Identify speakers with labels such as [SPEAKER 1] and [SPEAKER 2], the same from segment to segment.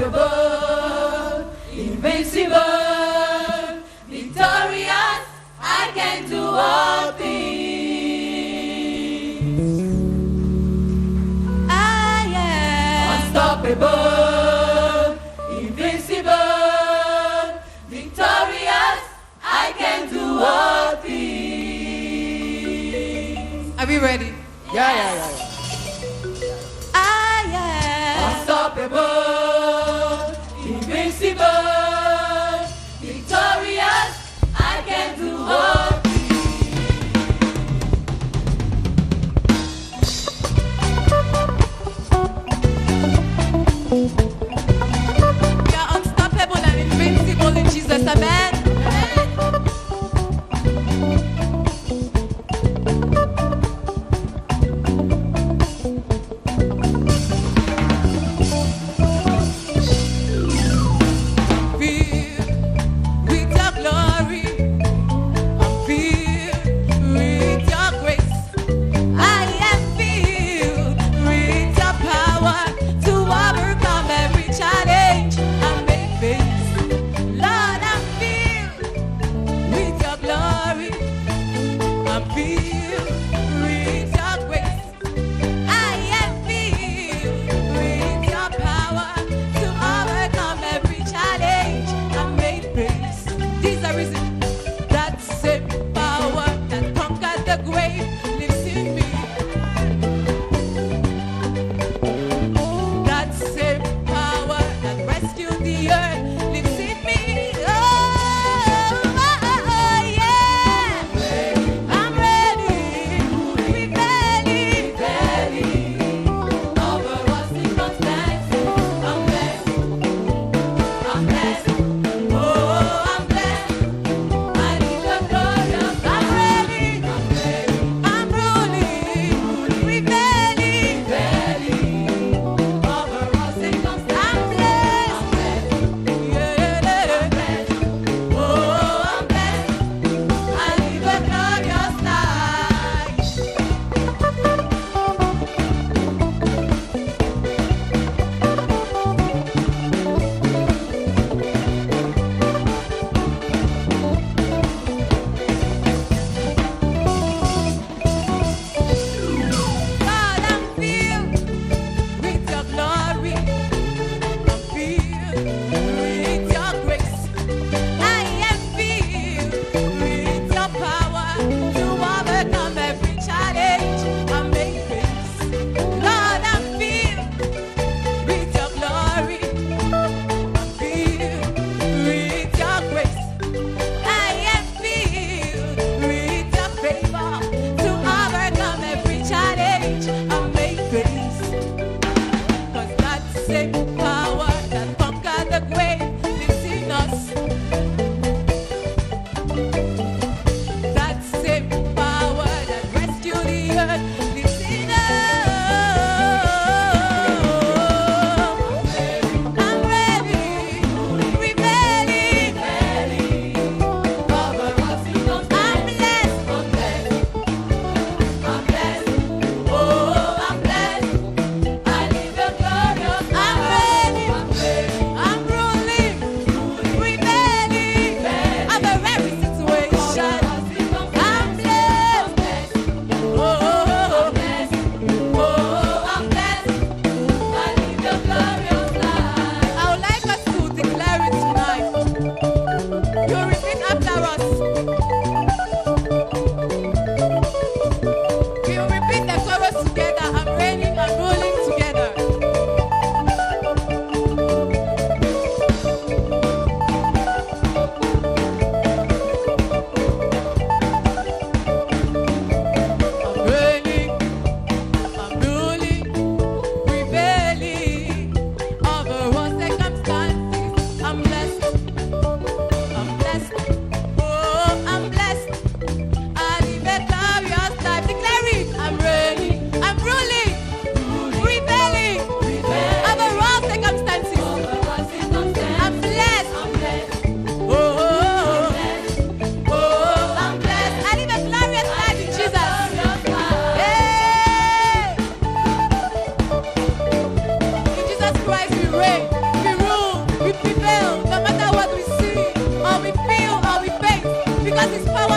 [SPEAKER 1] Unstoppable, invincible, victorious, I can do all things. I am unstoppable, invincible, victorious, I can do all things.
[SPEAKER 2] Are we ready?
[SPEAKER 1] Yeah. I am unstoppable, invincible, victorious, I can do all things.
[SPEAKER 2] We are unstoppable and invincible in Jesus. Amen.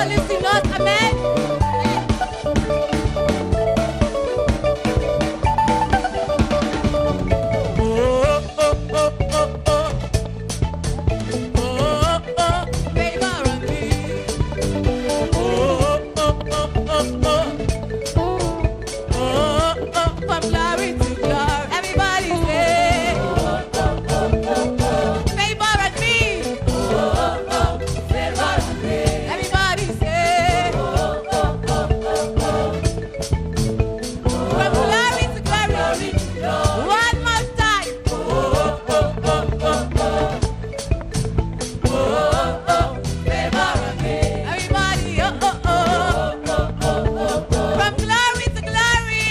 [SPEAKER 2] Oh, listen us, amen. Favor on me. From glory to glory. Everybody say, favor on me. Everybody say, from glory to glory. One more time. Everybody, oh, oh, oh. From glory to glory.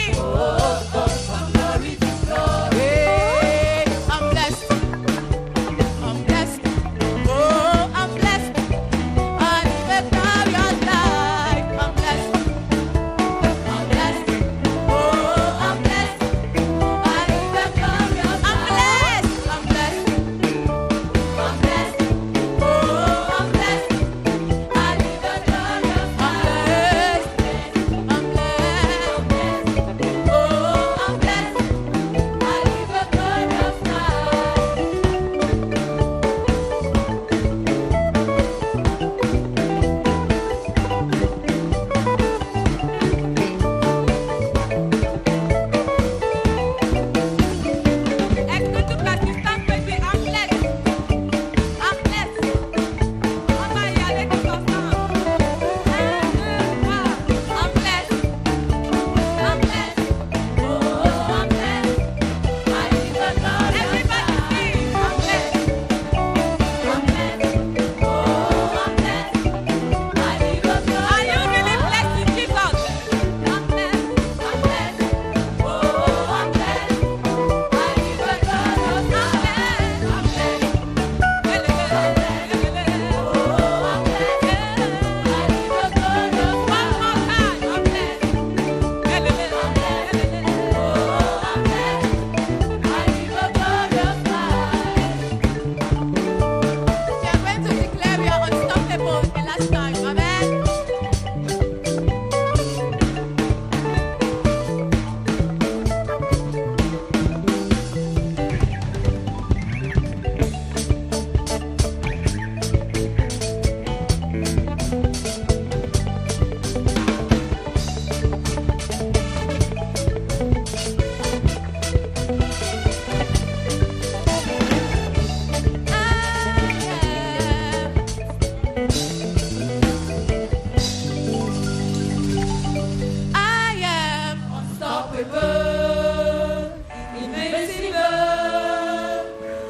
[SPEAKER 2] Hey, I'm blessed. I'm blessed. Oh, I'm blessed. I live a glorious life. I'm blessed. I'm blessed. Oh, I'm blessed. I live a glorious life. I'm blessed. I'm blessed. I'm blessed. Oh, I'm blessed. I live a glorious life. I'm blessed. I'm blessed. Oh, I'm blessed. I live a glorious life. Est-ce que toute l'assistance peut dire I'm blessed? I'm blessed. On va y aller tous ensemble. 1, 2, 3. I'm blessed. I'm blessed. Oh, I'm blessed. I live a glorious life. Everybody sing. I'm blessed. I'm blessed. Oh, I'm blessed. I live a glorious life. Are you really blessed in Jesus? I'm blessed. I'm blessed. Oh, I'm blessed. I live a glorious life. I'm blessed. I'm blessed. I am unstoppable, invincible,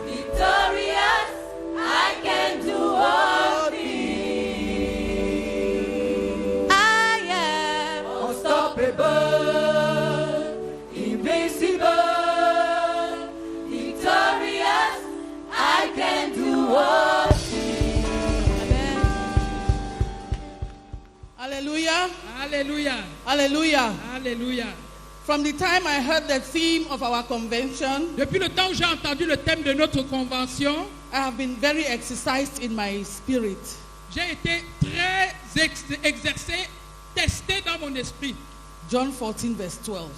[SPEAKER 2] victorious. I can do all things. I am unstoppable, invincible, victorious. I can do all things.
[SPEAKER 3] Hallelujah.
[SPEAKER 4] Alléluia.
[SPEAKER 3] Hallelujah.
[SPEAKER 4] Alléluia.
[SPEAKER 3] From the time I heard the theme of our convention,
[SPEAKER 4] Depuis le temps où j'ai entendu le thème de notre convention,
[SPEAKER 3] I have been very exercised in my spirit.
[SPEAKER 4] j'ai été très exercé, testé dans mon esprit.
[SPEAKER 3] John 14, verse 12.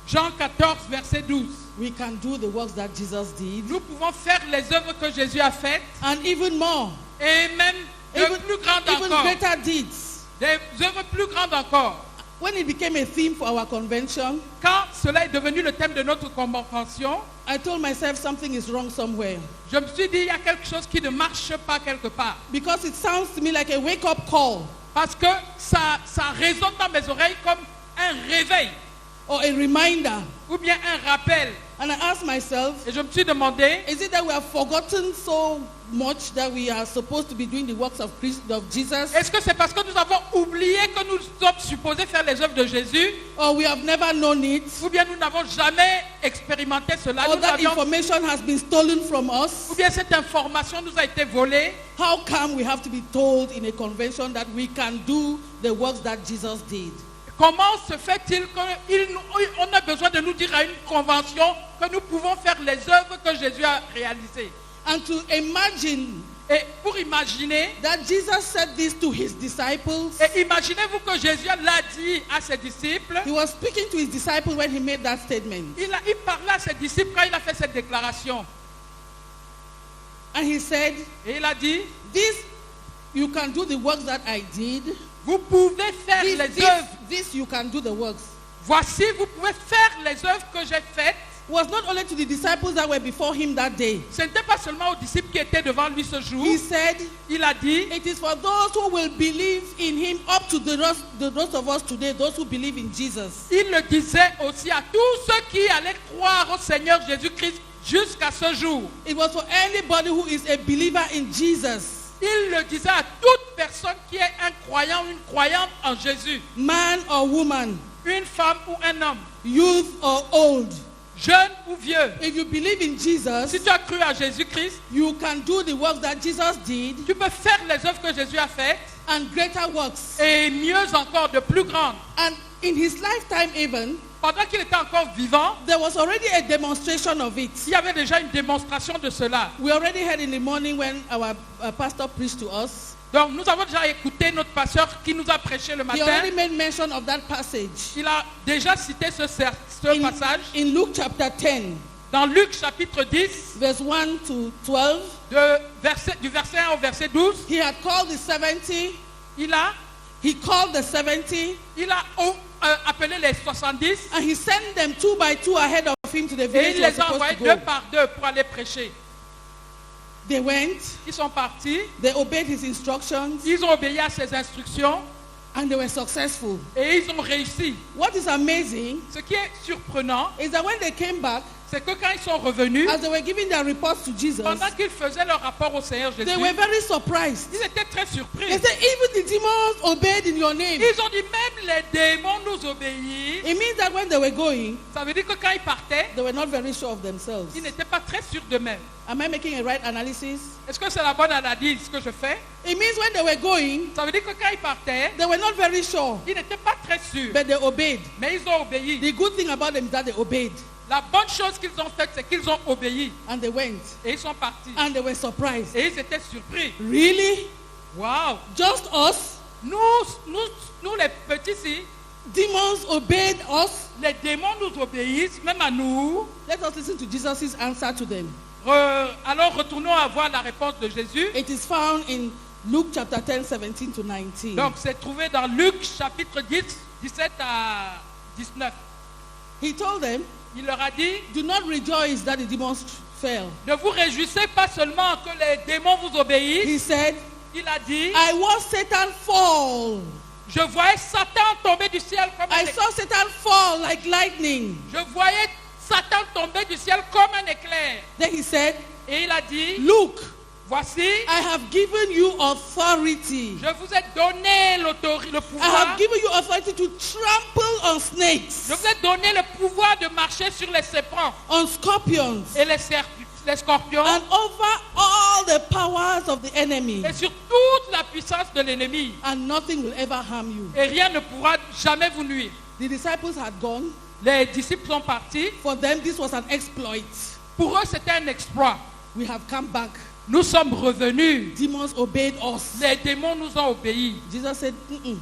[SPEAKER 4] Jean 14, verset 12.
[SPEAKER 3] We can do the works that Jesus did,
[SPEAKER 4] Nous pouvons faire les œuvres que Jésus a faites
[SPEAKER 3] and even more,
[SPEAKER 4] et même de plus grandes
[SPEAKER 3] even
[SPEAKER 4] encore.
[SPEAKER 3] greater deeds.
[SPEAKER 4] Des œuvres plus grandes encore.
[SPEAKER 3] When it became a theme for our convention,
[SPEAKER 4] Quand cela est devenu le thème de notre convention,
[SPEAKER 3] I told myself something is wrong somewhere,
[SPEAKER 4] je me suis dit, il y a quelque chose qui ne marche pas quelque part.
[SPEAKER 3] because it sounds to me like a wake-up call
[SPEAKER 4] Parce que ça résonne dans mes oreilles comme un réveil
[SPEAKER 3] or a reminder.
[SPEAKER 4] ou bien un rappel.
[SPEAKER 3] And I asked myself,
[SPEAKER 4] Et je me suis demandé,
[SPEAKER 3] is it that we have forgotten so much that we are supposed to be doing the works of Jesus?
[SPEAKER 4] est-ce que c'est parce que nous avons oublié que nous sommes supposés faire les œuvres de Jésus,
[SPEAKER 3] Or we have never known it?
[SPEAKER 4] ou bien nous n'avons jamais expérimenté cela,
[SPEAKER 3] Or that information has been stolen from
[SPEAKER 4] ou
[SPEAKER 3] us?
[SPEAKER 4] bien cette information nous a été volée?
[SPEAKER 3] How come we have to be told in a convention that we can do the works that Jesus did?
[SPEAKER 4] Comment se fait-il qu'on a besoin de nous dire à une convention que nous pouvons faire les œuvres que Jésus a réalisées?
[SPEAKER 3] And to imagine
[SPEAKER 4] Et pour imaginer,
[SPEAKER 3] that Jesus said this to his disciples.
[SPEAKER 4] et imaginez-vous que Jésus l'a dit à ses disciples.
[SPEAKER 3] He was speaking to his disciples when he made that statement.
[SPEAKER 4] Il parlait à ses disciples quand il a fait cette déclaration.
[SPEAKER 3] And he said,
[SPEAKER 4] Et il a dit,
[SPEAKER 3] this, you can do the works that I did.
[SPEAKER 4] vous pouvez faire les œuvres.
[SPEAKER 3] This you can do the works.
[SPEAKER 4] Voici, vous pouvez faire les œuvres que j'ai faites.
[SPEAKER 3] It was not only to the disciples that were before him that day.
[SPEAKER 4] Ce n'était pas seulement aux disciples qui étaient devant lui ce jour.
[SPEAKER 3] He said,
[SPEAKER 4] Il a dit,
[SPEAKER 3] it is for those who will believe in him, up to the rest of us today, those who believe in Jesus.
[SPEAKER 4] il le disait aussi à tous ceux qui allaient croire au Seigneur Jésus-Christ jusqu'à ce jour.
[SPEAKER 3] It was for anybody who is a believer in Jesus,
[SPEAKER 4] Il le disait à toute personne qui est un croyant ou une croyante en Jésus.
[SPEAKER 3] man or woman,
[SPEAKER 4] Une femme ou un homme,
[SPEAKER 3] youth or old.
[SPEAKER 4] jeune ou vieux.
[SPEAKER 3] If you believe in Jesus,
[SPEAKER 4] Si tu as cru à Jésus-Christ,
[SPEAKER 3] you can do the works that Jesus did
[SPEAKER 4] tu peux faire les œuvres que Jésus a faites
[SPEAKER 3] and greater works.
[SPEAKER 4] et mieux encore, de plus grandes.
[SPEAKER 3] And in his lifetime even,
[SPEAKER 4] Pendant qu'il était encore vivant,
[SPEAKER 3] there was already a demonstration of it.
[SPEAKER 4] il y avait déjà une démonstration de cela.
[SPEAKER 3] We already heard in the morning when our pastor preached to us.
[SPEAKER 4] Donc nous avons déjà écouté notre pasteur qui nous a prêché le
[SPEAKER 3] He
[SPEAKER 4] matin.
[SPEAKER 3] already made mention of that passage
[SPEAKER 4] Il a déjà cité ce passage
[SPEAKER 3] in Luke chapter 10,
[SPEAKER 4] dans Luc chapitre 10,
[SPEAKER 3] verse 1 to 12.
[SPEAKER 4] du verset 1 au verset 12.
[SPEAKER 3] He had called the 70. He called the 70
[SPEAKER 4] Il a appelé les 70
[SPEAKER 3] and he sent them 2 by 2 ahead of him to the
[SPEAKER 4] et
[SPEAKER 3] village
[SPEAKER 4] il
[SPEAKER 3] he was
[SPEAKER 4] les a
[SPEAKER 3] supposed
[SPEAKER 4] envoyés
[SPEAKER 3] to
[SPEAKER 4] deux
[SPEAKER 3] go.
[SPEAKER 4] par deux pour aller prêcher.
[SPEAKER 3] They went,
[SPEAKER 4] Ils sont partis,
[SPEAKER 3] they obeyed his instructions,
[SPEAKER 4] ils ont obéi à ses instructions
[SPEAKER 3] and they were successful.
[SPEAKER 4] et ils ont réussi.
[SPEAKER 3] What is amazing
[SPEAKER 4] Ce qui est surprenant,
[SPEAKER 3] is that when they came back,
[SPEAKER 4] c'est que quand ils sont revenus,
[SPEAKER 3] as they were giving their reports to Jesus,
[SPEAKER 4] pendant qu'ils faisaient leur rapport au Seigneur Jésus,
[SPEAKER 3] they were very surprised.
[SPEAKER 4] ils étaient très surpris.
[SPEAKER 3] They said, even the demons obeyed in your name.
[SPEAKER 4] Ils ont dit, même les démons nous obéissent.
[SPEAKER 3] It means that when they were going,
[SPEAKER 4] Ça veut dire que quand ils partaient,
[SPEAKER 3] they were not very sure of themselves.
[SPEAKER 4] ils n'étaient pas très sûrs d'eux-mêmes.
[SPEAKER 3] Am I making a right analysis?
[SPEAKER 4] Est-ce que c'est la bonne analyse que je fais?
[SPEAKER 3] It means when they were going,
[SPEAKER 4] Ça veut dire que quand ils partaient,
[SPEAKER 3] they were not very sure,
[SPEAKER 4] ils n'étaient pas très sûrs.
[SPEAKER 3] but they obeyed.
[SPEAKER 4] Mais ils ont obéi.
[SPEAKER 3] The good thing about them is that they obeyed,
[SPEAKER 4] La bonne chose qu'ils ont faite, c'est qu'ils ont obéi.
[SPEAKER 3] and they went,
[SPEAKER 4] Et ils sont partis.
[SPEAKER 3] and they were surprised.
[SPEAKER 4] Et ils étaient surpris.
[SPEAKER 3] Really?
[SPEAKER 4] Wow!
[SPEAKER 3] Just us?
[SPEAKER 4] Nous les petits ici,
[SPEAKER 3] Demons obeyed us?
[SPEAKER 4] les démons nous obéissent, même à nous.
[SPEAKER 3] Let us listen to Jesus' answer to them.
[SPEAKER 4] Alors retournons à voir la réponse de Jésus.
[SPEAKER 3] It is found in Luke chapter 10, 17 to 19.
[SPEAKER 4] Donc c'est trouvé dans Luc chapitre 10, 17 à 19.
[SPEAKER 3] He told them,
[SPEAKER 4] Il leur a dit,
[SPEAKER 3] do not rejoice that the demons fell.
[SPEAKER 4] ne vous réjouissez pas seulement que les démons vous obéissent.
[SPEAKER 3] He said,
[SPEAKER 4] Il a dit,
[SPEAKER 3] I watched Satan fall.
[SPEAKER 4] je voyais Satan tomber du ciel comme un
[SPEAKER 3] I
[SPEAKER 4] éclair.
[SPEAKER 3] saw Satan fall like lightning.
[SPEAKER 4] Je voyais Satan tomber du ciel comme un éclair.
[SPEAKER 3] Then he said,
[SPEAKER 4] Et il a dit,
[SPEAKER 3] look,
[SPEAKER 4] voici,
[SPEAKER 3] I have given you authority.
[SPEAKER 4] je vous ai donné le
[SPEAKER 3] I
[SPEAKER 4] pouvoir.
[SPEAKER 3] have given you authority to trample on snakes,
[SPEAKER 4] Je vous ai donné le pouvoir de marcher sur les serpents
[SPEAKER 3] on scorpions,
[SPEAKER 4] et les scorpions
[SPEAKER 3] and over all the powers of the enemy,
[SPEAKER 4] et sur toute la puissance de l'ennemi.
[SPEAKER 3] and nothing will ever harm you.
[SPEAKER 4] Et rien ne pourra jamais vous nuire.
[SPEAKER 3] The disciples had gone.
[SPEAKER 4] Les disciples sont partis.
[SPEAKER 3] For them, this was an exploit.
[SPEAKER 4] Pour eux, c'était un exploit.
[SPEAKER 3] We have come back.
[SPEAKER 4] Nous sommes revenus.
[SPEAKER 3] Demons obeyed us.
[SPEAKER 4] Les démons nous ont obéi.
[SPEAKER 3] Jesus said,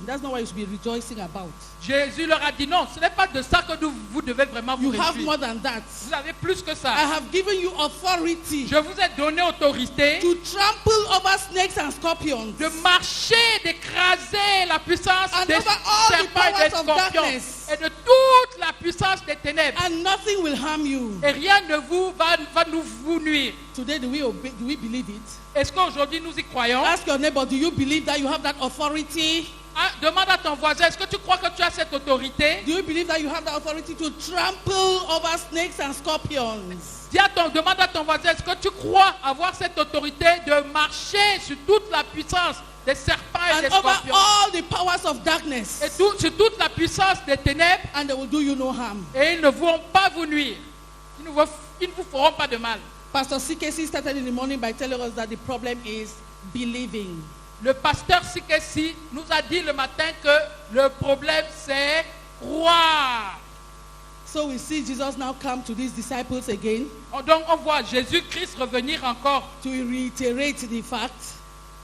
[SPEAKER 3] that's not what you should be rejoicing about.
[SPEAKER 4] Jésus leur a dit non, ce n'est pas de ça que vous devez vraiment vous
[SPEAKER 3] You have
[SPEAKER 4] réjouir.
[SPEAKER 3] more than that.
[SPEAKER 4] Vous avez plus que
[SPEAKER 3] I
[SPEAKER 4] ça.
[SPEAKER 3] have given you authority
[SPEAKER 4] Je vous ai donné autorité
[SPEAKER 3] to trample over snakes and scorpions,
[SPEAKER 4] de marcher, d'écraser la puissance
[SPEAKER 3] and
[SPEAKER 4] des
[SPEAKER 3] over all the
[SPEAKER 4] serpents et
[SPEAKER 3] powers
[SPEAKER 4] des
[SPEAKER 3] of
[SPEAKER 4] scorpions
[SPEAKER 3] darkness,
[SPEAKER 4] et de toute la puissance des ténèbres.
[SPEAKER 3] and nothing will harm you.
[SPEAKER 4] Et rien ne va nous vous nuire.
[SPEAKER 3] Today, do we believe it?
[SPEAKER 4] Est-ce qu'aujourd'hui nous y croyons?
[SPEAKER 3] Ask your neighbor, do you believe that you have that authority?
[SPEAKER 4] Ah, demande à ton voisin, est-ce que tu crois que tu as cette autorité?
[SPEAKER 3] Do you believe that you have the authority to trample over snakes and scorpions?
[SPEAKER 4] Demande à ton voisin, est-ce que tu crois avoir cette autorité de marcher sur toute la puissance des serpents et
[SPEAKER 3] And
[SPEAKER 4] des
[SPEAKER 3] over
[SPEAKER 4] scorpions
[SPEAKER 3] all the powers of darkness,
[SPEAKER 4] et sur toute la puissance des ténèbres,
[SPEAKER 3] and they will do you no harm.
[SPEAKER 4] et ils ne vont pas vous nuire. Ils ne vous feront pas de mal.
[SPEAKER 3] Pastor CKC started in the morning by telling us that the problem is believing.
[SPEAKER 4] Le pasteur Sikessi nous a dit le matin que le problème c'est croire.
[SPEAKER 3] So we see Jesus now come to these disciples again
[SPEAKER 4] Donc on voit Jésus-Christ revenir encore
[SPEAKER 3] to reiterate the fact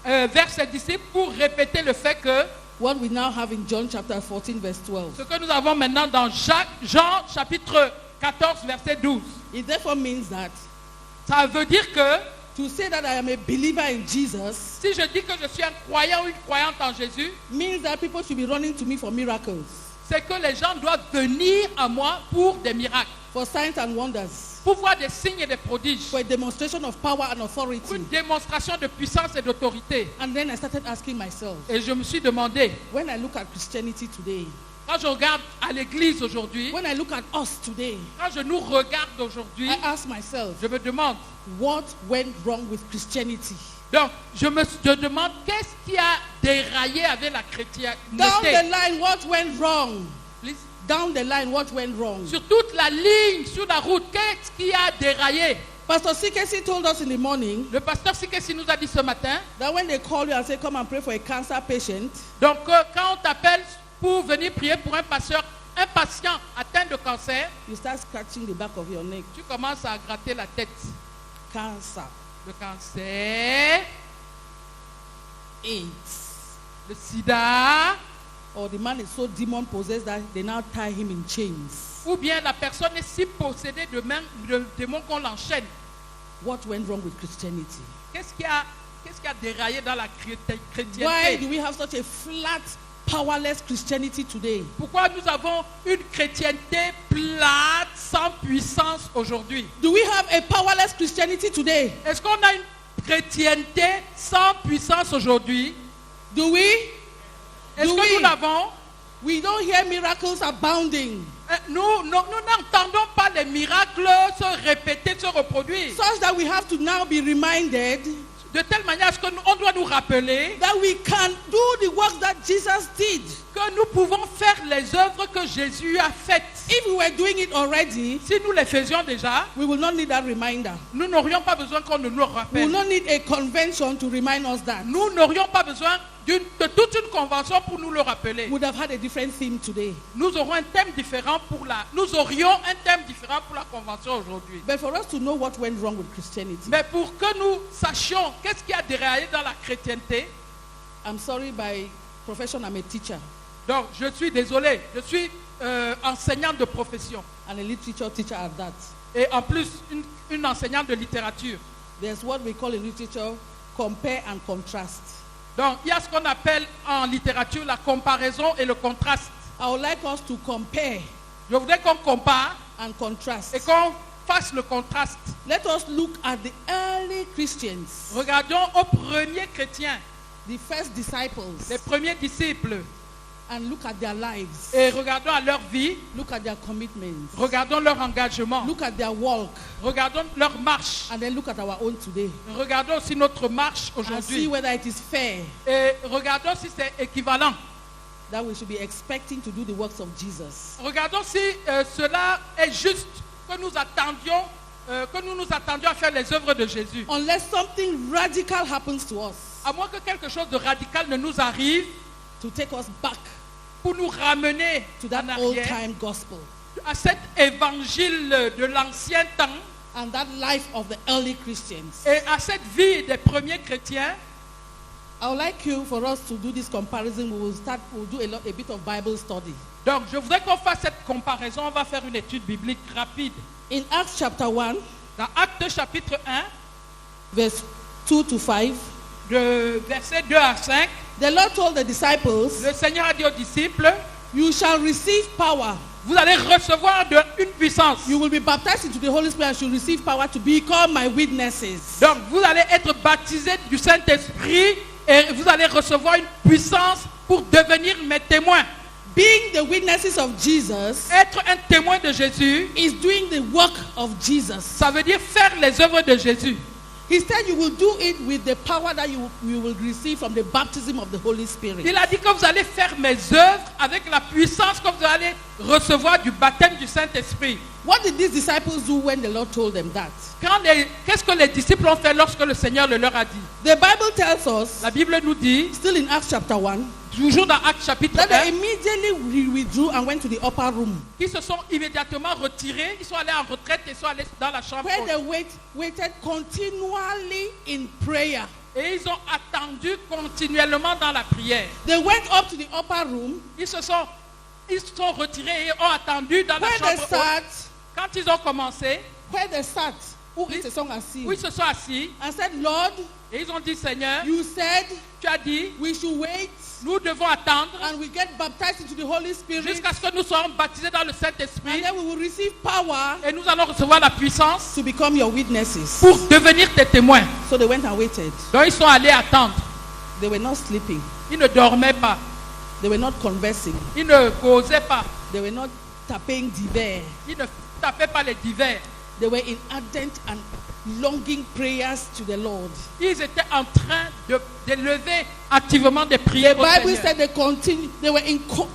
[SPEAKER 4] vers ses disciples pour répéter le fait que
[SPEAKER 3] what we now have in John chapter 14 verse 12.
[SPEAKER 4] ce que nous avons maintenant dans Jean chapitre 14 verset 12.
[SPEAKER 3] It therefore means that
[SPEAKER 4] Ça veut dire que
[SPEAKER 3] to say that I am a believer in Jesus
[SPEAKER 4] si je dis que je suis un croyant ou une croyante en Jésus,
[SPEAKER 3] means that people should be running to me for miracles,
[SPEAKER 4] c'est que les gens doivent venir à moi pour des miracles,
[SPEAKER 3] for signs and wonders,
[SPEAKER 4] pour voir des signes et des prodiges,
[SPEAKER 3] for a demonstration of power and
[SPEAKER 4] pour
[SPEAKER 3] authority.
[SPEAKER 4] une démonstration de puissance et d'autorité.
[SPEAKER 3] And then I started asking myself,
[SPEAKER 4] Et je me suis demandé,
[SPEAKER 3] when I look at Christianity today,
[SPEAKER 4] quand je regarde à l'église aujourd'hui,
[SPEAKER 3] when I look at us today,
[SPEAKER 4] quand je nous regarde aujourd'hui,
[SPEAKER 3] I ask myself,
[SPEAKER 4] je me demande,
[SPEAKER 3] what went wrong with Christianity?
[SPEAKER 4] donc je demande qu'est-ce qui a déraillé avec la chrétienté.
[SPEAKER 3] Down the line, what went wrong?
[SPEAKER 4] Please.
[SPEAKER 3] Down the line, what went wrong?
[SPEAKER 4] Sur toute la ligne, sur la route, qu'est-ce qui a déraillé?
[SPEAKER 3] Pastor Sikesi told us in the morning
[SPEAKER 4] Le pasteur Sikesi nous a dit ce matin,
[SPEAKER 3] that when they call you and say, come and pray for a cancer patient,
[SPEAKER 4] donc quand on t'appelle pour venir prier pour un patient atteint de cancer,
[SPEAKER 3] you start scratching the back of your neck.
[SPEAKER 4] tu commences à gratter la tête.
[SPEAKER 3] Cancer,
[SPEAKER 4] Le cancer,
[SPEAKER 3] AIDS.
[SPEAKER 4] le sida,
[SPEAKER 3] Or the man is so demon possessed that they now tie him in chains.
[SPEAKER 4] ou bien la personne est si possédée de démons qu'on l'enchaîne.
[SPEAKER 3] What went wrong with Christianity?
[SPEAKER 4] Qu'est-ce qui a déraillé dans la
[SPEAKER 3] Why
[SPEAKER 4] chrétienté?
[SPEAKER 3] do we have such a flat, powerless Christianity today?
[SPEAKER 4] Pourquoi nous avons une chrétienté plate, sans puissance aujourd'hui?
[SPEAKER 3] Do we have a powerless Christianity today?
[SPEAKER 4] Est-ce qu'on a une chrétienté sans puissance aujourd'hui?
[SPEAKER 3] Do we?
[SPEAKER 4] Est-ce
[SPEAKER 3] Do
[SPEAKER 4] que
[SPEAKER 3] we?
[SPEAKER 4] nous l'avons?
[SPEAKER 3] We don't hear miracles abounding,
[SPEAKER 4] Nous n'entendons pas les miracles se répéter, se reproduire.
[SPEAKER 3] such that we have to now be reminded
[SPEAKER 4] De telle manière à ce qu'on doit nous rappeler
[SPEAKER 3] that we can do the works that Jesus did.
[SPEAKER 4] que nous pouvons faire les œuvres que Jésus a faites.
[SPEAKER 3] If we were doing it already,
[SPEAKER 4] Si nous les faisions déjà,
[SPEAKER 3] we will not need that reminder.
[SPEAKER 4] nous n'aurions pas besoin qu'on nous le
[SPEAKER 3] We will
[SPEAKER 4] rappelle.
[SPEAKER 3] not need a convention to remind us that.
[SPEAKER 4] Nous n'aurions pas besoin de toute une convention pour nous le rappeler.
[SPEAKER 3] We would have had a different theme today.
[SPEAKER 4] Nous aurions un thème différent pour la convention aujourd'hui.
[SPEAKER 3] But for us to know what went wrong with Christianity,
[SPEAKER 4] Mais pour que nous sachions qu'est-ce qui a déraillé dans la chrétienté,
[SPEAKER 3] I'm sorry, by profession, I'm a teacher
[SPEAKER 4] donc je suis désolé, je suis enseignante de profession
[SPEAKER 3] and a literature teacher at that.
[SPEAKER 4] et en plus une enseignante de littérature.
[SPEAKER 3] There's what we call in literature compare and contrast.
[SPEAKER 4] Donc il y a ce qu'on appelle en littérature la comparaison et le contraste.
[SPEAKER 3] I would like us to compare
[SPEAKER 4] Je voudrais qu'on compare
[SPEAKER 3] and contrast.
[SPEAKER 4] et qu'on fasse le contraste.
[SPEAKER 3] Let us look at the early Christians,
[SPEAKER 4] Regardons aux premiers chrétiens,
[SPEAKER 3] the first disciples,
[SPEAKER 4] les premiers disciples,
[SPEAKER 3] and look at their lives,
[SPEAKER 4] et regardons à leur vie,
[SPEAKER 3] look at their commitments,
[SPEAKER 4] regardons leur engagement,
[SPEAKER 3] look at their walk,
[SPEAKER 4] regardons leur marche,
[SPEAKER 3] and then look at our own today
[SPEAKER 4] regardons aussi notre marche
[SPEAKER 3] and see
[SPEAKER 4] aujourd'hui
[SPEAKER 3] whether it is fair
[SPEAKER 4] et regardons si c'est équivalent.
[SPEAKER 3] that we should be expecting to do the works of Jesus.
[SPEAKER 4] Regardons si cela est juste que nous nous attendions à faire les œuvres de Jésus.
[SPEAKER 3] Unless something radical happens to us
[SPEAKER 4] À moins que quelque chose de radical ne nous arrive
[SPEAKER 3] to take us back
[SPEAKER 4] pour nous ramener
[SPEAKER 3] to that
[SPEAKER 4] en
[SPEAKER 3] old
[SPEAKER 4] arrière
[SPEAKER 3] time gospel
[SPEAKER 4] à cet évangile de l'ancien temps
[SPEAKER 3] and that life of the early Christians.
[SPEAKER 4] et à cette vie des premiers chrétiens.
[SPEAKER 3] I would like you for us to do this comparison. We'll do a bit of Bible study.
[SPEAKER 4] Donc je voudrais qu'on fasse cette comparaison. On va faire une étude biblique rapide.
[SPEAKER 3] In Acts chapter 1,
[SPEAKER 4] Dans Actes chapitre 1,
[SPEAKER 3] verse 2 to 5,
[SPEAKER 4] de versets 2 à 5,
[SPEAKER 3] the Lord told the disciples,
[SPEAKER 4] le Seigneur a dit aux disciples,
[SPEAKER 3] you shall receive power.
[SPEAKER 4] vous allez recevoir une puissance.
[SPEAKER 3] You will be baptized into the Holy Spirit and shall receive power to become my witnesses.
[SPEAKER 4] Donc vous allez être baptisés du Saint-Esprit et vous allez recevoir une puissance pour devenir mes témoins.
[SPEAKER 3] Being the witnesses of Jesus
[SPEAKER 4] Être un témoin de Jésus,
[SPEAKER 3] is doing the work of Jesus.
[SPEAKER 4] ça veut dire faire les œuvres de Jésus.
[SPEAKER 3] He said you will do it with the power that you will receive from the baptism of the Holy Spirit.
[SPEAKER 4] Il a dit que vous allez faire mes œuvres avec la puissance que vous allez recevoir du baptême du Saint-Esprit.
[SPEAKER 3] What did these disciples do when the Lord told them that?
[SPEAKER 4] Qu'est-ce que les disciples ont fait lorsque le Seigneur le leur a dit?
[SPEAKER 3] The Bible tells us,
[SPEAKER 4] La Bible nous dit,
[SPEAKER 3] still in Acts chapter 1,
[SPEAKER 4] toujours dans Actes chapitre
[SPEAKER 3] that they
[SPEAKER 4] 1,
[SPEAKER 3] immediately withdrew and went to the upper room,
[SPEAKER 4] qui se sont immédiatement retirés, ils sont allés en retraite et sont allés dans la chambre
[SPEAKER 3] where
[SPEAKER 4] haute.
[SPEAKER 3] they waited continually in prayer.
[SPEAKER 4] Et ils ont attendu continuellement dans la prière.
[SPEAKER 3] They went up to the upper room,
[SPEAKER 4] Ils se sont retirés et ont attendu dans la
[SPEAKER 3] where they
[SPEAKER 4] chambre haute.
[SPEAKER 3] sat,
[SPEAKER 4] Quand ils ont commencé,
[SPEAKER 3] où
[SPEAKER 4] Oui.
[SPEAKER 3] ils se sont assis,
[SPEAKER 4] où ils se sont assis,
[SPEAKER 3] and said, Lord,
[SPEAKER 4] et ils ont dit, Seigneur,
[SPEAKER 3] you said
[SPEAKER 4] tu as dit,
[SPEAKER 3] we should wait
[SPEAKER 4] nous devons attendre
[SPEAKER 3] and we get baptized into the Holy Spirit,
[SPEAKER 4] jusqu'à ce que nous soyons baptisés dans le
[SPEAKER 3] and
[SPEAKER 4] Saint-Esprit
[SPEAKER 3] then we will receive power
[SPEAKER 4] et nous allons recevoir la puissance
[SPEAKER 3] to become your witnesses.
[SPEAKER 4] pour devenir tes témoins.
[SPEAKER 3] So they went and waited.
[SPEAKER 4] Donc ils sont allés attendre.
[SPEAKER 3] They were not sleeping.
[SPEAKER 4] Ils ne dormaient pas.
[SPEAKER 3] They were not conversing.
[SPEAKER 4] Ils ne causaient pas.
[SPEAKER 3] They were not tapping divers.
[SPEAKER 4] Ils ne tapaient pas les divers.
[SPEAKER 3] They were in ardent and longing prayers to the Lord.
[SPEAKER 4] Ils étaient en train d'élever activement des prières au
[SPEAKER 3] Bible
[SPEAKER 4] Seigneur.
[SPEAKER 3] said they were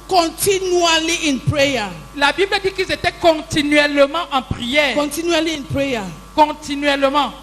[SPEAKER 3] continually in prayer.
[SPEAKER 4] La Bible dit qu'ils étaient continuellement en prière.
[SPEAKER 3] Continually in prayer
[SPEAKER 4] Continuellement.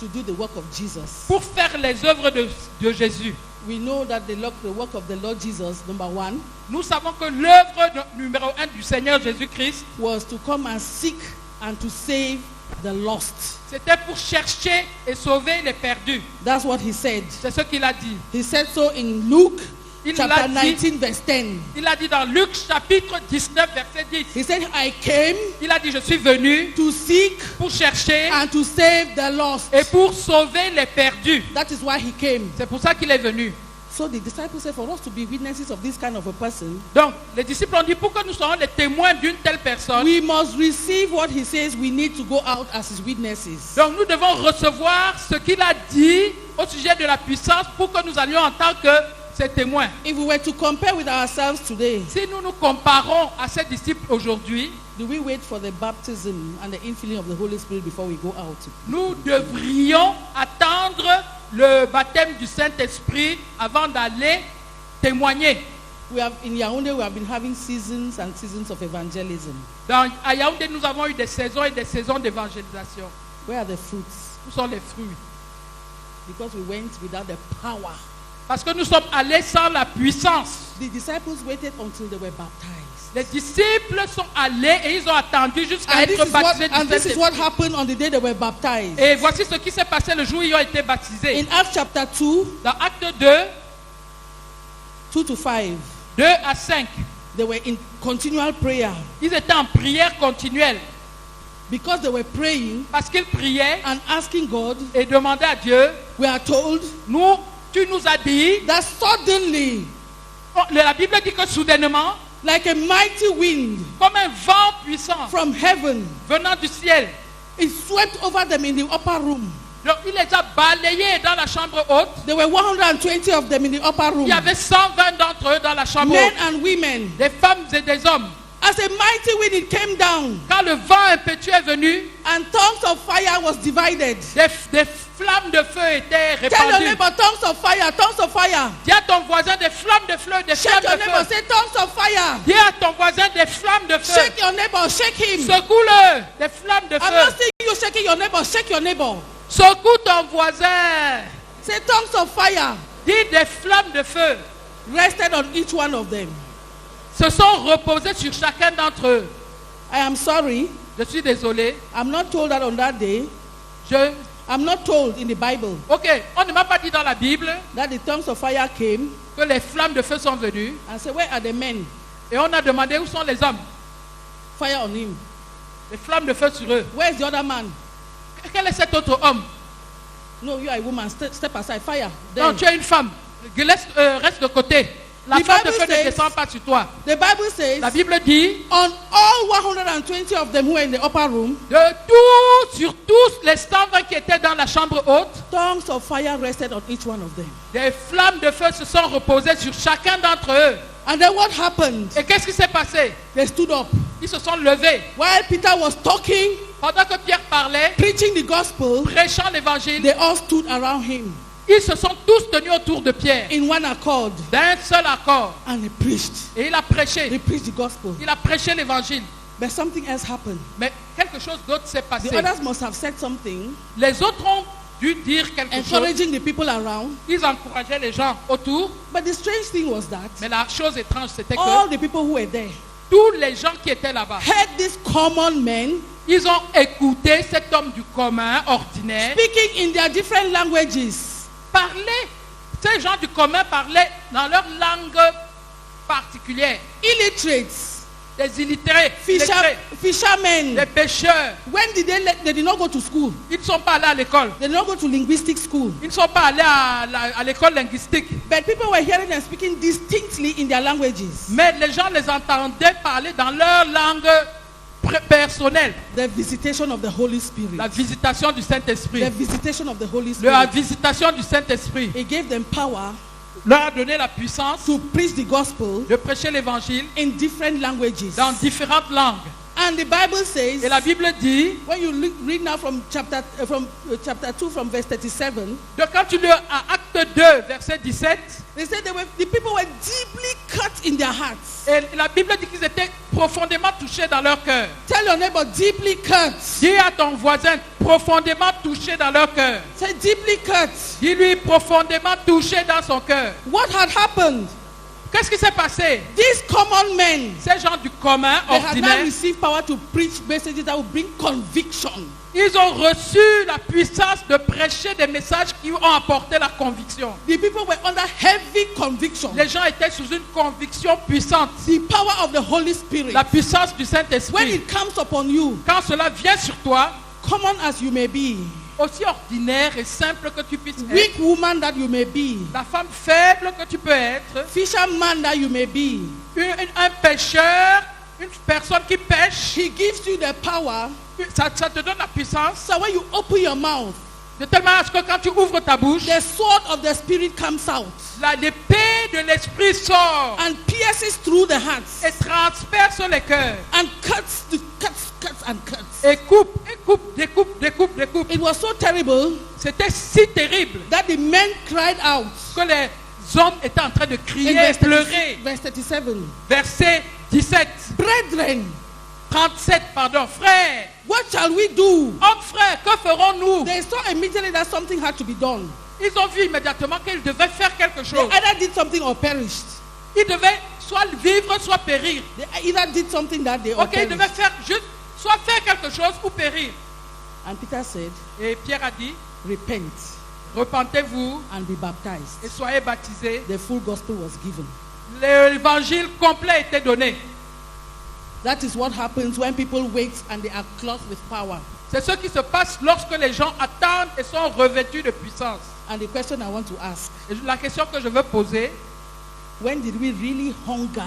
[SPEAKER 3] to do the work of Jesus.
[SPEAKER 4] Pour faire les œuvres de Jésus.
[SPEAKER 3] We know that the work of the Lord Jesus, number one,
[SPEAKER 4] Nous savons que l'œuvre numéro 1 du Seigneur Jésus-Christ,
[SPEAKER 3] was to come and seek and to save the lost.
[SPEAKER 4] c'était pour chercher et sauver les perdus.
[SPEAKER 3] That's what he said.
[SPEAKER 4] C'est ce qu'il a dit.
[SPEAKER 3] He said so in Luke
[SPEAKER 4] Il
[SPEAKER 3] chapter
[SPEAKER 4] l'a dit.
[SPEAKER 3] 19 verse 10.
[SPEAKER 4] Il a dit dans Luc chapitre 19 verset 10.
[SPEAKER 3] He said, I came
[SPEAKER 4] Il a dit, je suis venu
[SPEAKER 3] to seek
[SPEAKER 4] pour chercher
[SPEAKER 3] and to save the lost.
[SPEAKER 4] et pour sauver les perdus.
[SPEAKER 3] That is why he came.
[SPEAKER 4] C'est pour ça qu'il est venu.
[SPEAKER 3] So the disciples said, for us to be witnesses of this kind of a person,
[SPEAKER 4] Donc, les disciples ont dit, pour que nous soyons les témoins d'une telle personne,
[SPEAKER 3] we must receive what he says. We need to go out as his witnesses.
[SPEAKER 4] donc nous devons recevoir ce qu'il a dit au sujet de la puissance pour que nous allions en tant que ses témoins.
[SPEAKER 3] If we were to compare with ourselves today,
[SPEAKER 4] Si nous nous comparons à ces disciples aujourd'hui,
[SPEAKER 3] do we wait for the baptism and the infilling of the Holy Spirit before we go out?
[SPEAKER 4] nous devrions attendre le baptême du Saint-Esprit avant d'aller témoigner.
[SPEAKER 3] In Yaoundé, we have been having seasons and seasons of evangelism.
[SPEAKER 4] À Yaoundé, nous avons eu des saisons et des saisons d'évangélisation.
[SPEAKER 3] Where are the fruits?
[SPEAKER 4] Où sont les fruits?
[SPEAKER 3] Because we went without the power.
[SPEAKER 4] Parce que nous sommes allés sans la puissance.
[SPEAKER 3] The disciples waited until they were baptized.
[SPEAKER 4] Les disciples sont allés et ils ont attendu jusqu'à
[SPEAKER 3] And this
[SPEAKER 4] être
[SPEAKER 3] is what,
[SPEAKER 4] baptisés du
[SPEAKER 3] and this is what
[SPEAKER 4] Saint-Esprit.
[SPEAKER 3] happened on the day they were baptized.
[SPEAKER 4] Et voici ce qui s'est passé le jour où ils ont été baptisés.
[SPEAKER 3] In Acts chapter 2,
[SPEAKER 4] Dans Acte 2,
[SPEAKER 3] 2 to 5,
[SPEAKER 4] 2 à 5,
[SPEAKER 3] they were in continual prayer.
[SPEAKER 4] ils étaient en prière continuelle.
[SPEAKER 3] Because they were praying
[SPEAKER 4] Parce qu'ils priaient
[SPEAKER 3] and asking God,
[SPEAKER 4] et demandaient à Dieu,
[SPEAKER 3] we are told
[SPEAKER 4] tu nous as dit,
[SPEAKER 3] that suddenly,
[SPEAKER 4] la Bible dit que soudainement,
[SPEAKER 3] like a mighty wind
[SPEAKER 4] comme un vent puissant
[SPEAKER 3] from heaven,
[SPEAKER 4] venant du ciel,
[SPEAKER 3] it swept over them in the upper room.
[SPEAKER 4] donc il les a balayés dans la chambre haute.
[SPEAKER 3] There were 120 of them in the upper room,
[SPEAKER 4] Il y avait 120 d'entre eux dans la chambre
[SPEAKER 3] men
[SPEAKER 4] haute,
[SPEAKER 3] and women.
[SPEAKER 4] des femmes et des hommes.
[SPEAKER 3] As a mighty wind, it came down,
[SPEAKER 4] Quand le vent impétueux est venu,
[SPEAKER 3] and tongues of fire was divided.
[SPEAKER 4] des flammes de feu étaient
[SPEAKER 3] Tell your
[SPEAKER 4] répandues.
[SPEAKER 3] neighbor, tongues of fire, tongues of fire.
[SPEAKER 4] Dis à ton voisin des flammes de feu, des
[SPEAKER 3] Shake
[SPEAKER 4] flammes
[SPEAKER 3] your
[SPEAKER 4] de
[SPEAKER 3] neighbor,
[SPEAKER 4] feu.
[SPEAKER 3] say tongues of fire.
[SPEAKER 4] Dis à ton voisin des flammes de feu.
[SPEAKER 3] Shake your neighbor, shake him.
[SPEAKER 4] Secoue-le, des flammes de
[SPEAKER 3] I'm not
[SPEAKER 4] feu.
[SPEAKER 3] seeing you shaking your neighbor, shake your neighbor.
[SPEAKER 4] Secoue ton voisin.
[SPEAKER 3] Say tongues of fire
[SPEAKER 4] Dis des flammes de feu.
[SPEAKER 3] rested on each one of them.
[SPEAKER 4] Se sont reposées sur chacun d'entre eux.
[SPEAKER 3] I am sorry,
[SPEAKER 4] Je suis désolé.
[SPEAKER 3] I'm not told that on that day. I'm not told in the Bible
[SPEAKER 4] Ok, on ne m'a pas dit dans la Bible
[SPEAKER 3] that the tongues of fire came
[SPEAKER 4] que les flammes de feu sont venues.
[SPEAKER 3] and said, where are the men?
[SPEAKER 4] Et on a demandé où sont les hommes.
[SPEAKER 3] Fire on him.
[SPEAKER 4] Les flammes de feu sur eux.
[SPEAKER 3] Where's the other man?
[SPEAKER 4] Quel est cet autre homme?
[SPEAKER 3] No, you are a woman. Step aside. Fire.
[SPEAKER 4] Non,
[SPEAKER 3] Then,
[SPEAKER 4] tu es une femme. Reste de côté. La
[SPEAKER 3] The
[SPEAKER 4] flamme de
[SPEAKER 3] Bible
[SPEAKER 4] feu ne
[SPEAKER 3] says-
[SPEAKER 4] descend pas sur toi.
[SPEAKER 3] the Bible says,
[SPEAKER 4] La Bible dit,
[SPEAKER 3] on all 120 of them who were in the upper room,
[SPEAKER 4] sur tous les 120 qui étaient dans la chambre haute,
[SPEAKER 3] tongues of fire rested on each one of them.
[SPEAKER 4] des flammes de feu se sont reposées sur chacun d'entre eux.
[SPEAKER 3] And then what happened?
[SPEAKER 4] Et qu'est-ce qui s'est passé?
[SPEAKER 3] They stood up.
[SPEAKER 4] Ils se sont levés.
[SPEAKER 3] While Peter was talking,
[SPEAKER 4] Pendant que Pierre parlait,
[SPEAKER 3] preaching the gospel,
[SPEAKER 4] prêchant l'évangile,
[SPEAKER 3] they all stood around him
[SPEAKER 4] ils se sont tous tenus autour de Pierre
[SPEAKER 3] in one accord
[SPEAKER 4] d'un seul accord.
[SPEAKER 3] and he preached.
[SPEAKER 4] Et il a
[SPEAKER 3] They
[SPEAKER 4] prêché.
[SPEAKER 3] preached the gospel.
[SPEAKER 4] Il a prêché l'évangile.
[SPEAKER 3] But something else happened.
[SPEAKER 4] Mais quelque chose d'autre s'est
[SPEAKER 3] The
[SPEAKER 4] passé.
[SPEAKER 3] others must have said something,
[SPEAKER 4] Les autres ont dû dire quelque chose.
[SPEAKER 3] encouraging the people around.
[SPEAKER 4] Ils encourageaient les gens autour.
[SPEAKER 3] But the strange thing was that
[SPEAKER 4] Mais la chose étrange, c'était
[SPEAKER 3] all
[SPEAKER 4] que
[SPEAKER 3] the people who were there
[SPEAKER 4] tous les gens qui étaient là-bas,
[SPEAKER 3] heard this common man
[SPEAKER 4] ils ont écouté cet homme du commun, ordinaire,
[SPEAKER 3] speaking in their different languages.
[SPEAKER 4] parler. Ces gens du commun parlaient dans leur langue particulière.
[SPEAKER 3] Illiterates,
[SPEAKER 4] Les illettrés, lettrés,
[SPEAKER 3] fishermen.
[SPEAKER 4] les pêcheurs.
[SPEAKER 3] When did they did not go to school.
[SPEAKER 4] Ils ne sont pas allés à l'école.
[SPEAKER 3] They did not go to linguistic school.
[SPEAKER 4] Ils ne sont pas allés à l'école linguistique.
[SPEAKER 3] But people were hearing them speaking distinctly in their languages.
[SPEAKER 4] Mais les gens les entendaient parler dans leur langue personnelle.
[SPEAKER 3] The visitation of the Holy Spirit.
[SPEAKER 4] La visitation du Saint-Esprit.
[SPEAKER 3] The visitation of the Holy
[SPEAKER 4] La
[SPEAKER 3] Spirit.
[SPEAKER 4] visitation du Saint-Esprit
[SPEAKER 3] It gave them power
[SPEAKER 4] leur a donné la puissance
[SPEAKER 3] to preach the gospel
[SPEAKER 4] de prêcher l'évangile
[SPEAKER 3] in different languages.
[SPEAKER 4] dans différentes langues.
[SPEAKER 3] And the Bible says,
[SPEAKER 4] Et la Bible dit,
[SPEAKER 3] when you read now from chapter 2 from verse 37,
[SPEAKER 4] de quand tu lis à Acte 2, verset 17,
[SPEAKER 3] they said the people were deeply cut in their hearts.
[SPEAKER 4] et la Bible dit qu'ils étaient profondément touchés dans leur cœur.
[SPEAKER 3] Tell your neighbor, deeply cut.
[SPEAKER 4] Dis à ton voisin, profondément touché dans leur cœur.
[SPEAKER 3] Say, deeply cut.
[SPEAKER 4] Dis-lui, profondément touché dans son cœur.
[SPEAKER 3] What had happened?
[SPEAKER 4] Qu'est-ce qui s'est passé?
[SPEAKER 3] These common men,
[SPEAKER 4] Ces gens du commun,
[SPEAKER 3] they had now
[SPEAKER 4] ordinaire,
[SPEAKER 3] received power to preach messages that will bring conviction.
[SPEAKER 4] ils ont reçu la puissance de prêcher des messages qui ont apporté la conviction.
[SPEAKER 3] The people were under heavy conviction.
[SPEAKER 4] Les gens étaient sous une conviction puissante.
[SPEAKER 3] The power of the Holy Spirit.
[SPEAKER 4] La puissance du
[SPEAKER 3] When
[SPEAKER 4] Saint-Esprit.
[SPEAKER 3] it comes upon you,
[SPEAKER 4] Quand cela vient sur toi,
[SPEAKER 3] common as you may be,
[SPEAKER 4] aussi ordinaire et simple que tu puisses être,
[SPEAKER 3] weak woman that you may be,
[SPEAKER 4] la femme faible que tu peux être,
[SPEAKER 3] fisherman that you may be,
[SPEAKER 4] un pêcheur, une personne qui pêche,
[SPEAKER 3] he gives you the power.
[SPEAKER 4] ça te donne la puissance,
[SPEAKER 3] So when you open your mouth,
[SPEAKER 4] de telle manière que quand tu ouvres ta bouche,
[SPEAKER 3] the sword of the Spirit comes out
[SPEAKER 4] l'épée de l'esprit sort
[SPEAKER 3] and pierces through the hearts
[SPEAKER 4] et transperce les cœurs
[SPEAKER 3] and cuts and cuts.
[SPEAKER 4] et coupe, découpe.
[SPEAKER 3] It was so terrible
[SPEAKER 4] C'était si terrible
[SPEAKER 3] that the men cried out.
[SPEAKER 4] que les hommes étaient en train de
[SPEAKER 3] In
[SPEAKER 4] crier,
[SPEAKER 3] verse,
[SPEAKER 4] pleurer.
[SPEAKER 3] verse 37,
[SPEAKER 4] Verset 17,
[SPEAKER 3] brethren,
[SPEAKER 4] 37, pardon. Frère,
[SPEAKER 3] what shall we do?
[SPEAKER 4] hommes frères, que ferons-nous?
[SPEAKER 3] They saw immediately that something had to be done.
[SPEAKER 4] Ils ont vu immédiatement qu'ils devaient faire quelque
[SPEAKER 3] They
[SPEAKER 4] chose.
[SPEAKER 3] either did something or perished.
[SPEAKER 4] Ils devaient soit vivre, soit périr.
[SPEAKER 3] They either did something that day or
[SPEAKER 4] Ok, ils devaient
[SPEAKER 3] perished.
[SPEAKER 4] faire juste, soit faire quelque chose ou périr.
[SPEAKER 3] And Peter said,
[SPEAKER 4] Et Pierre a dit,
[SPEAKER 3] repent
[SPEAKER 4] repentez-vous
[SPEAKER 3] and be baptized.
[SPEAKER 4] et soyez baptisés.
[SPEAKER 3] The full gospel was given.
[SPEAKER 4] L'évangile complet était donné.
[SPEAKER 3] That is what happens when people wait and they are clothed with power.
[SPEAKER 4] C'est ce qui se passe lorsque les gens attendent et sont revêtus de puissance.
[SPEAKER 3] And the question I want to ask,
[SPEAKER 4] Et la question que je veux poser,
[SPEAKER 3] when did we really hunger?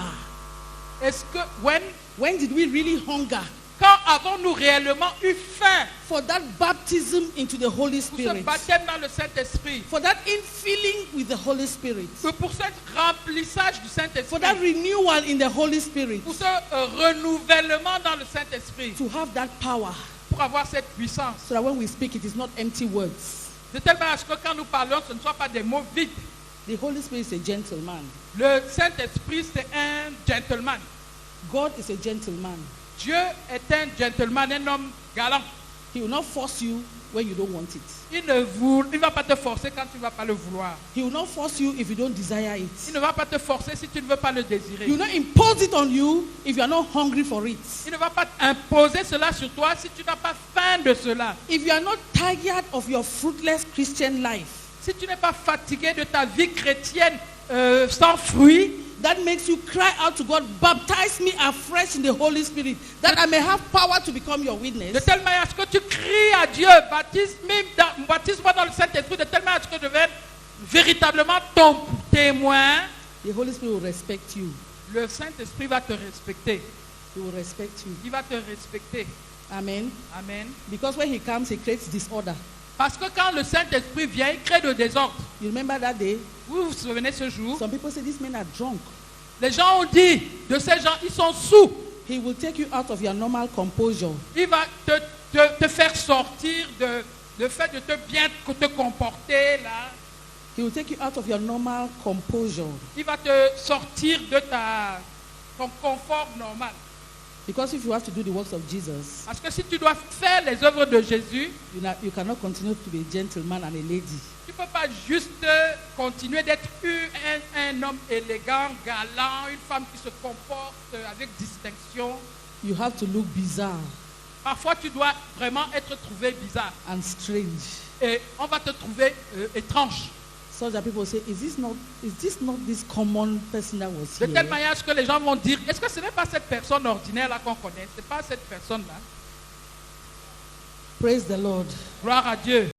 [SPEAKER 4] est-ce que
[SPEAKER 3] When did we really hunger
[SPEAKER 4] quand avons-nous réellement eu faim
[SPEAKER 3] for that baptism into the Holy
[SPEAKER 4] pour ce
[SPEAKER 3] Spirit?
[SPEAKER 4] baptême dans le Saint-Esprit,
[SPEAKER 3] For that infilling with the Holy Spirit?
[SPEAKER 4] pour cet remplissage du
[SPEAKER 3] For
[SPEAKER 4] Saint-Esprit,
[SPEAKER 3] that renewal in the Holy Spirit?
[SPEAKER 4] pour ce renouvellement dans le Saint-Esprit,
[SPEAKER 3] To have that power
[SPEAKER 4] pour avoir cette puissance,
[SPEAKER 3] so that when we speak it is not empty words.
[SPEAKER 4] de telle manière que quand nous parlons, ce ne soit pas des mots vides.
[SPEAKER 3] The Holy Spirit is a gentleman.
[SPEAKER 4] Le Saint-Esprit, c'est un gentleman.
[SPEAKER 3] God is a gentleman.
[SPEAKER 4] Dieu est un gentleman, un homme galant.
[SPEAKER 3] He will not force you when you don't want it.
[SPEAKER 4] Il ne va pas te forcer quand tu ne vas pas le vouloir.
[SPEAKER 3] He will not force you if you don't desire
[SPEAKER 4] Il
[SPEAKER 3] it.
[SPEAKER 4] ne va pas te forcer si tu ne veux pas le
[SPEAKER 3] He
[SPEAKER 4] désirer.
[SPEAKER 3] will not impose it on you if you are not hungry for it.
[SPEAKER 4] Il ne va pas imposer cela sur toi si tu n'as pas faim de cela.
[SPEAKER 3] If you are not tired of your fruitless Christian life,
[SPEAKER 4] Si tu n'es pas fatigué de ta vie chrétienne sans fruit,
[SPEAKER 3] that makes you cry out to God, baptize me afresh in the Holy Spirit, that I may have power to become your
[SPEAKER 4] de
[SPEAKER 3] witness.
[SPEAKER 4] telle manière à ce que tu cries à Dieu, baptise-moi dans le Saint-Esprit, de telle manière à ce que je devienne véritablement ton témoin.
[SPEAKER 3] The Holy Spirit will respect you.
[SPEAKER 4] Le Saint-Esprit va te respecter.
[SPEAKER 3] He will respect you.
[SPEAKER 4] Il va te respecter.
[SPEAKER 3] Amen.
[SPEAKER 4] Amen.
[SPEAKER 3] Because when he comes, he creates disorder.
[SPEAKER 4] Parce que quand le Saint-Esprit vient, il crée le désordre.
[SPEAKER 3] You remember that day?
[SPEAKER 4] Vous vous souvenez ce jour?
[SPEAKER 3] Some people say these men are drunk.
[SPEAKER 4] Les gens ont dit de ces gens, ils sont sous.
[SPEAKER 3] He will take you out of your normal composure.
[SPEAKER 4] Il va te faire sortir de fait de te bien te comporter là.
[SPEAKER 3] He will take you out of your normal composure.
[SPEAKER 4] Il va te sortir de ton confort normal.
[SPEAKER 3] Because if you have to do the works of Jesus,
[SPEAKER 4] Parce que si tu dois faire les œuvres de Jésus,
[SPEAKER 3] you cannot continue to be a gentleman and a lady.
[SPEAKER 4] tu ne peux pas juste continuer d'être un homme élégant, galant, une femme qui se comporte avec distinction.
[SPEAKER 3] You have to look bizarre
[SPEAKER 4] Parfois, tu dois vraiment être trouvé bizarre.
[SPEAKER 3] and strange.
[SPEAKER 4] Et on va te trouver étrange.
[SPEAKER 3] So that people say, is this not this common person that was
[SPEAKER 4] De
[SPEAKER 3] here?
[SPEAKER 4] telle manière que les gens vont dire, est-ce que ce n'est pas cette personne ordinaire là qu'on connaît? Ce n'est pas cette personne là.
[SPEAKER 3] Praise the Lord.
[SPEAKER 4] Gloire à Dieu.